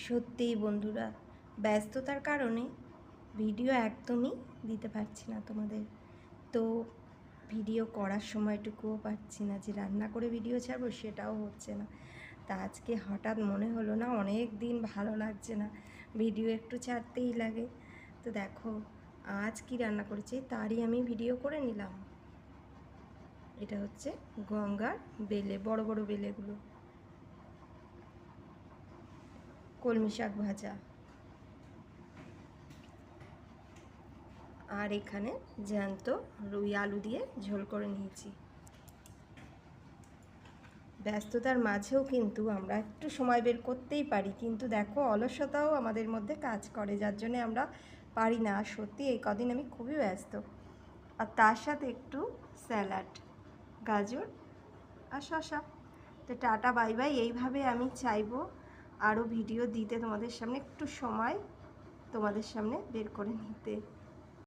সত্যিই বন্ধুরা, ব্যস্ততার কারণে ভিডিও একদমই দিতে পারছি না তোমাদের। তো ভিডিও করার সময়টুকুও পাচ্ছি না, যে রান্না করে ভিডিও ছাড়বো সেটাও হচ্ছে না। তা আজকে হঠাৎ মনে হলো না, অনেক দিন ভালো লাগছে না, ভিডিও একটু ছাড়তেই লাগে। তো দেখো আজ কি রান্না করেছি তারই আমি ভিডিও করে নিলাম। এটা হচ্ছে গঙ্গার বেলে, বড় বড় বেলেগুলো, কলমি শাক ভাজা, আর এখানে জ্যান্ত রুই আলু দিয়ে ঝোল করে নিয়েছি। ব্যস্ততার মাঝেও কিন্তু আমরা একটু সময় বের করতেই পারি, কিন্তু দেখো অলসতাও আমাদের মধ্যে কাজ করে, যার জন্য আমরা পারি না। আর সত্যি এই কদিন আমি খুবই ব্যস্ত। আর তার সাথে একটু স্যালাড, গাজর আর শসা। তো টাটা বাই বাই। এইভাবে আমি চাইবো আরও ভিডিও দিতে, তোমাদের সামনে একটু সময় তোমাদের সামনে বের করে নিতে।